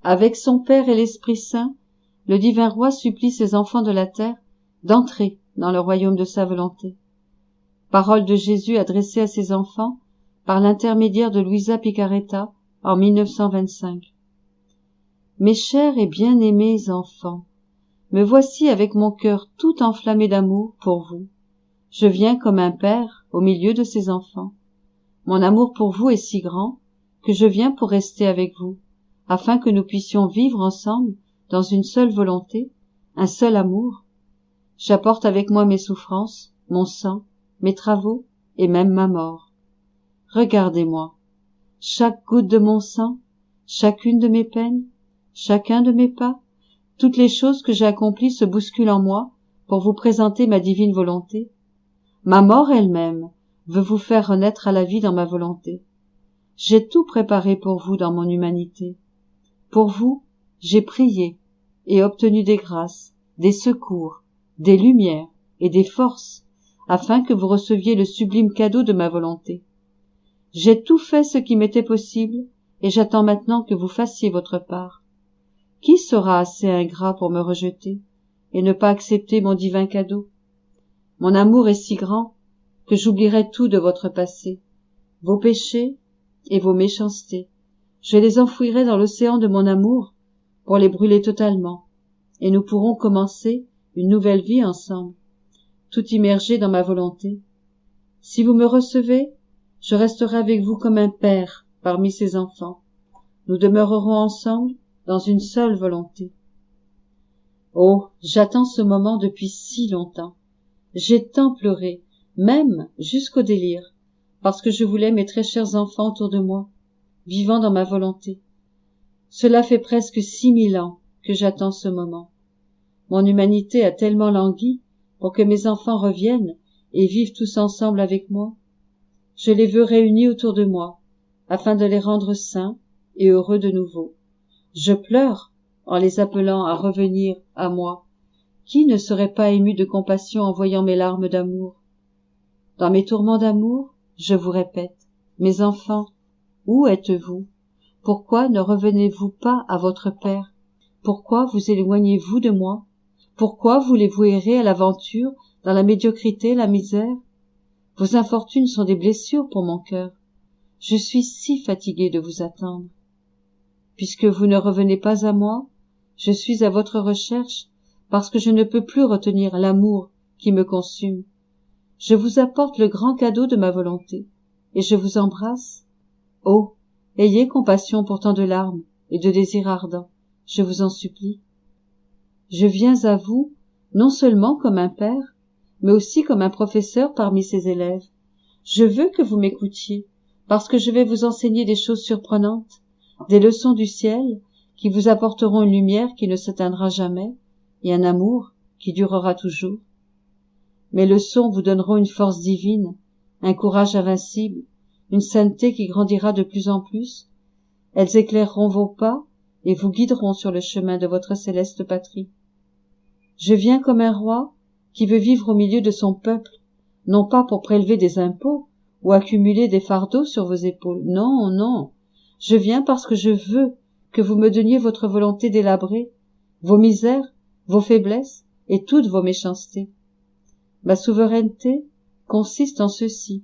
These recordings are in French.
Avec son Père et l'Esprit Saint, le divin roi supplie ses enfants de la terre d'entrer dans le royaume de sa volonté. Parole de Jésus adressée à ses enfants par l'intermédiaire de Luisa Picaretta en 1925. Mes chers et bien-aimés enfants, me voici avec mon cœur tout enflammé d'amour pour vous. Je viens comme un père au milieu de ses enfants. Mon amour pour vous est si grand que je viens pour rester avec vous, afin que nous puissions vivre ensemble dans une seule volonté, un seul amour. J'apporte avec moi mes souffrances, mon sang, mes travaux et même ma mort. Regardez-moi. Chaque goutte de mon sang, chacune de mes peines, chacun de mes pas, toutes les choses que j'ai accomplies se bousculent en moi pour vous présenter ma divine volonté. Ma mort elle-même veut vous faire renaître à la vie dans ma volonté. J'ai tout préparé pour vous dans mon humanité. Pour vous, j'ai prié et obtenu des grâces, des secours, des lumières et des forces, afin que vous receviez le sublime cadeau de ma volonté. J'ai tout fait ce qui m'était possible, et j'attends maintenant que vous fassiez votre part. Qui sera assez ingrat pour me rejeter, et ne pas accepter mon divin cadeau? Mon amour est si grand que j'oublierai tout de votre passé, vos péchés et vos méchancetés. Je les enfouirai dans l'océan de mon amour pour les brûler totalement, et nous pourrons commencer une nouvelle vie ensemble, tout immergé dans ma volonté. Si vous me recevez, je resterai avec vous comme un père parmi ses enfants. Nous demeurerons ensemble dans une seule volonté. Oh, j'attends ce moment depuis si longtemps. J'ai tant pleuré, même jusqu'au délire, parce que je voulais mes très chers enfants autour de moi, vivant dans ma volonté. Cela fait presque 6000 ans que j'attends ce moment. Mon humanité a tellement langui pour que mes enfants reviennent et vivent tous ensemble avec moi. Je les veux réunis autour de moi, afin de les rendre sains et heureux de nouveau. Je pleure en les appelant à revenir à moi. Qui ne serait pas ému de compassion en voyant mes larmes d'amour? Dans mes tourments d'amour, je vous répète, mes enfants, où êtes-vous? Pourquoi ne revenez-vous pas à votre Père? Pourquoi vous éloignez-vous de moi? Pourquoi voulez-vous errer à l'aventure, dans la médiocrité, la misère? Vos infortunes sont des blessures pour mon cœur. Je suis si fatigué de vous attendre. Puisque vous ne revenez pas à moi, je suis à votre recherche, parce que je ne peux plus retenir l'amour qui me consume. Je vous apporte le grand cadeau de ma volonté, et je vous embrasse. Oh, ayez compassion pour tant de larmes et de désirs ardents, je vous en supplie. Je viens à vous, non seulement comme un père, mais aussi comme un professeur parmi ses élèves. Je veux que vous m'écoutiez, parce que je vais vous enseigner des choses surprenantes, des leçons du ciel qui vous apporteront une lumière qui ne s'éteindra jamais, et un amour qui durera toujours. Mes leçons vous donneront une force divine, un courage invincible, une sainteté qui grandira de plus en plus. Elles éclaireront vos pas et vous guideront sur le chemin de votre céleste patrie. Je viens comme un roi qui veut vivre au milieu de son peuple, non pas pour prélever des impôts ou accumuler des fardeaux sur vos épaules. Non, non. Je viens parce que je veux que vous me donniez votre volonté délabrée, vos misères, vos faiblesses et toutes vos méchancetés. Ma souveraineté consiste en ceci.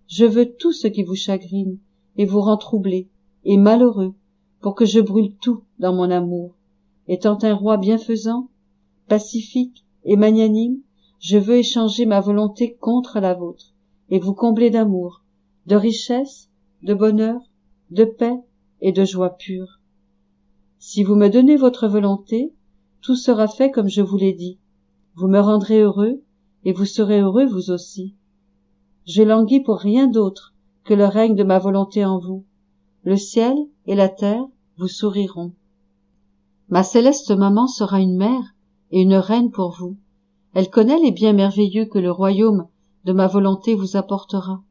Je veux tout ce qui vous chagrine et vous rend troublés et malheureux pour que je brûle tout dans mon amour. Étant un roi bienfaisant, pacifique et magnanime, je veux échanger ma volonté contre la vôtre et vous combler d'amour, de richesse, de bonheur, de paix et de joie pure. Si vous me donnez votre volonté, tout sera fait comme je vous l'ai dit. Vous me rendrez heureux et vous serez heureux vous aussi. Je languis pour rien d'autre que le règne de ma volonté en vous. Le ciel et la terre vous souriront. Ma céleste maman sera une mère et une reine pour vous. Elle connaît les biens merveilleux que le royaume de ma volonté vous apportera.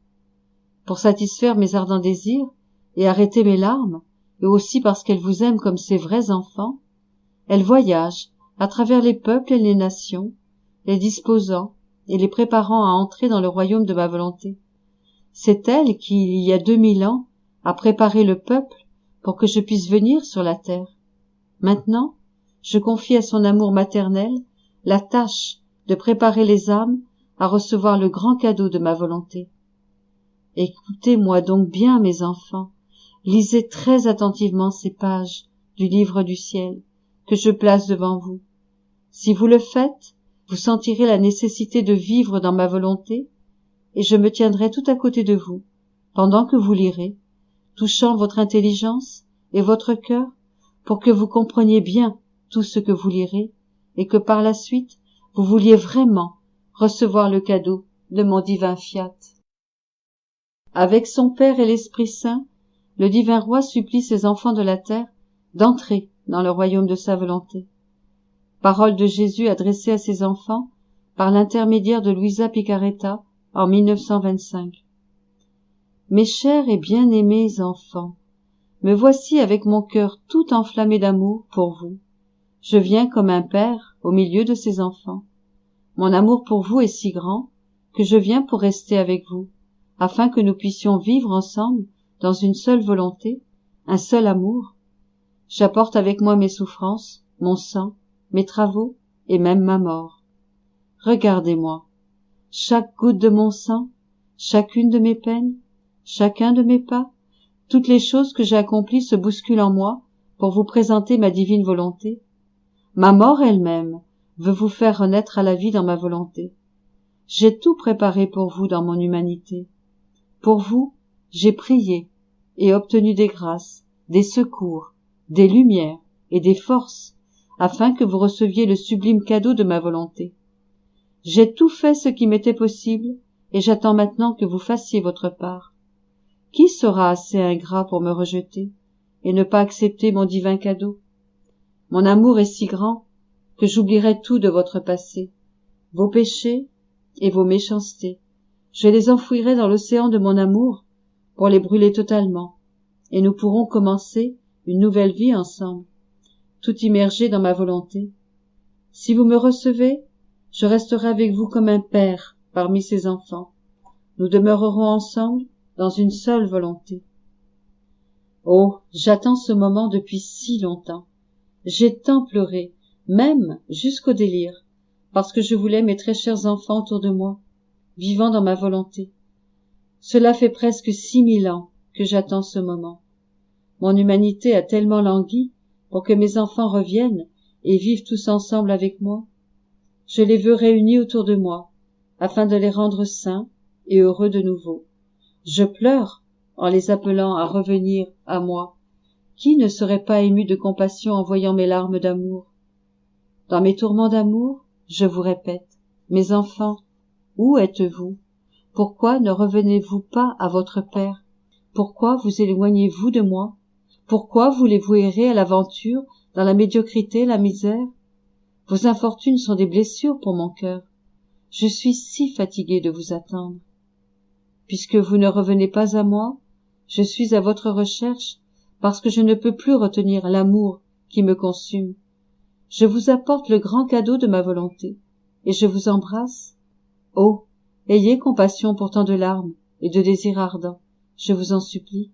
Pour satisfaire mes ardents désirs et arrêter mes larmes, et aussi parce qu'elle vous aime comme ses vrais enfants, elle voyage à travers les peuples et les nations, les disposant et les préparant à entrer dans le royaume de ma volonté. C'est elle qui, il y a 2000 ans, a préparé le peuple pour que je puisse venir sur la terre. Maintenant, je confie à son amour maternel la tâche de préparer les âmes à recevoir le grand cadeau de ma volonté. Écoutez-moi donc bien, mes enfants, lisez très attentivement ces pages du livre du ciel que je place devant vous. Si vous le faites, vous sentirez la nécessité de vivre dans ma volonté, et je me tiendrai tout à côté de vous, pendant que vous lirez, touchant votre intelligence et votre cœur, pour que vous compreniez bien tout ce que vous lirez, et que par la suite, vous vouliez vraiment recevoir le cadeau de mon divin fiat. Avec son Père et l'Esprit Saint, le divin roi supplie ses enfants de la terre d'entrer dans le royaume de sa volonté. Parole de Jésus adressée à ses enfants par l'intermédiaire de Luisa Picaretta en 1925. Mes chers et bien-aimés enfants, me voici avec mon cœur tout enflammé d'amour pour vous. Je viens comme un père au milieu de ses enfants. Mon amour pour vous est si grand que je viens pour rester avec vous, afin que nous puissions vivre ensemble dans une seule volonté, un seul amour. J'apporte avec moi mes souffrances, mon sang, mes travaux et même ma mort. Regardez-moi. Chaque goutte de mon sang, chacune de mes peines, chacun de mes pas, toutes les choses que j'ai accomplies se bousculent en moi pour vous présenter ma divine volonté. Ma mort elle-même veut vous faire renaître à la vie dans ma volonté. J'ai tout préparé pour vous dans mon humanité. Pour vous, j'ai prié et obtenu des grâces, des secours, des lumières et des forces, afin que vous receviez le sublime cadeau de ma volonté. J'ai tout fait ce qui m'était possible, et j'attends maintenant que vous fassiez votre part. Qui sera assez ingrat pour me rejeter, et ne pas accepter mon divin cadeau? Mon amour est si grand, que j'oublierai tout de votre passé, vos péchés et vos méchancetés. Je les enfouirai dans l'océan de mon amour, pour les brûler totalement, et nous pourrons commencer une nouvelle vie ensemble, tout immergé dans ma volonté. Si vous me recevez, je resterai avec vous comme un père parmi ses enfants. Nous demeurerons ensemble dans une seule volonté. Oh, j'attends ce moment depuis si longtemps. J'ai tant pleuré, même jusqu'au délire, parce que je voulais mes très chers enfants autour de moi, vivant dans ma volonté. Cela fait presque 6000 ans que j'attends ce moment. Mon humanité a tellement langui pour que mes enfants reviennent et vivent tous ensemble avec moi. Je les veux réunis autour de moi, afin de les rendre sains et heureux de nouveau. Je pleure en les appelant à revenir à moi. Qui ne serait pas ému de compassion en voyant mes larmes d'amour? Dans mes tourments d'amour, je vous répète, mes enfants, où êtes-vous? Pourquoi ne revenez-vous pas à votre Père? Pourquoi vous éloignez-vous de moi? Pourquoi voulez-vous errer à l'aventure, dans la médiocrité, la misère? Vos infortunes sont des blessures pour mon cœur. Je suis si fatigué de vous attendre. Puisque vous ne revenez pas à moi, je suis à votre recherche, parce que je ne peux plus retenir l'amour qui me consume. Je vous apporte le grand cadeau de ma volonté, et je vous embrasse. Oh, ayez compassion pour tant de larmes et de désirs ardents, je vous en supplie.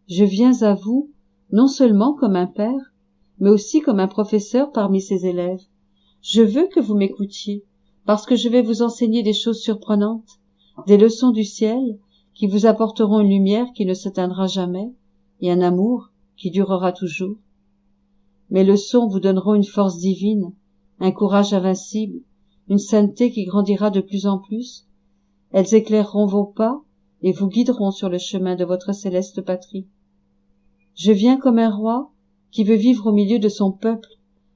Je viens à vous, non seulement comme un père, mais aussi comme un professeur parmi ses élèves. Je veux que vous m'écoutiez, parce que je vais vous enseigner des choses surprenantes, des leçons du ciel, qui vous apporteront une lumière qui ne s'éteindra jamais, et un amour qui durera toujours. Mes leçons vous donneront une force divine, un courage invincible, une sainteté qui grandira de plus en plus. Elles éclaireront vos pas et vous guideront sur le chemin de votre céleste patrie. Je viens comme un roi qui veut vivre au milieu de son peuple,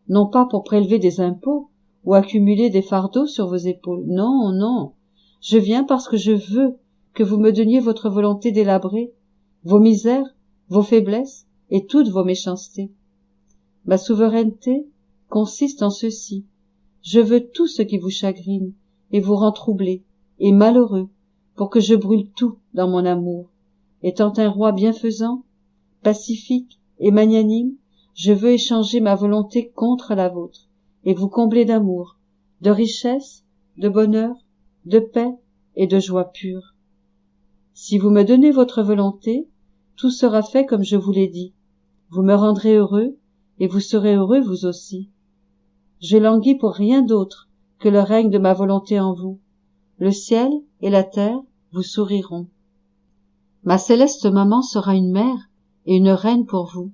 non pas pour prélever des impôts ou accumuler des fardeaux sur vos épaules. Non, non. Je viens parce que je veux que vous me donniez votre volonté délabrée, vos misères, vos faiblesses et toutes vos méchancetés. Ma souveraineté consiste en ceci. Je veux tout ce qui vous chagrine et vous rend troublés et malheureux pour que je brûle tout dans mon amour. Étant un roi bienfaisant, pacifique et magnanime, je veux échanger ma volonté contre la vôtre et vous combler d'amour, de richesse, de bonheur, de paix et de joie pure. Si vous me donnez votre volonté, tout sera fait comme je vous l'ai dit. Vous me rendrez heureux et vous serez heureux vous aussi. Je languis pour rien d'autre que le règne de ma volonté en vous. Le ciel et la terre vous souriront. Ma céleste maman sera une mère et une reine pour vous.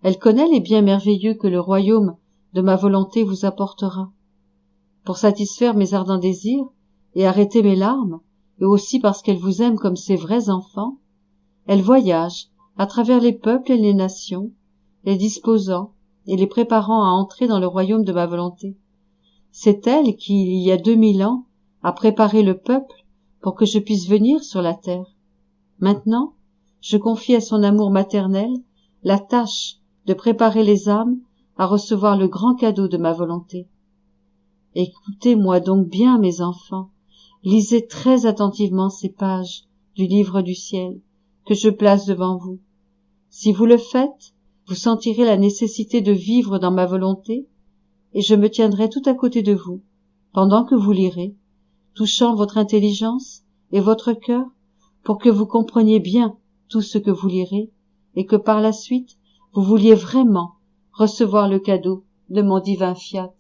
Elle connaît les biens merveilleux que le royaume de ma volonté vous apportera. Pour satisfaire mes ardents désirs et arrêter mes larmes, et aussi parce qu'elle vous aime comme ses vrais enfants, elle voyage à travers les peuples et les nations, les disposant et les préparant à entrer dans le royaume de ma volonté. C'est elle qui, il y a 2000 ans, a préparé le peuple pour que je puisse venir sur la terre. Maintenant, je confie à son amour maternel la tâche de préparer les âmes à recevoir le grand cadeau de ma volonté. Écoutez-moi donc bien, mes enfants, lisez très attentivement ces pages du livre du ciel que je place devant vous. Si vous le faites, vous sentirez la nécessité de vivre dans ma volonté, et je me tiendrai tout à côté de vous, pendant que vous lirez, touchant votre intelligence et votre cœur, pour que vous compreniez bien tout ce que vous lirez, et que par la suite, vous vouliez vraiment recevoir le cadeau de mon divin fiat.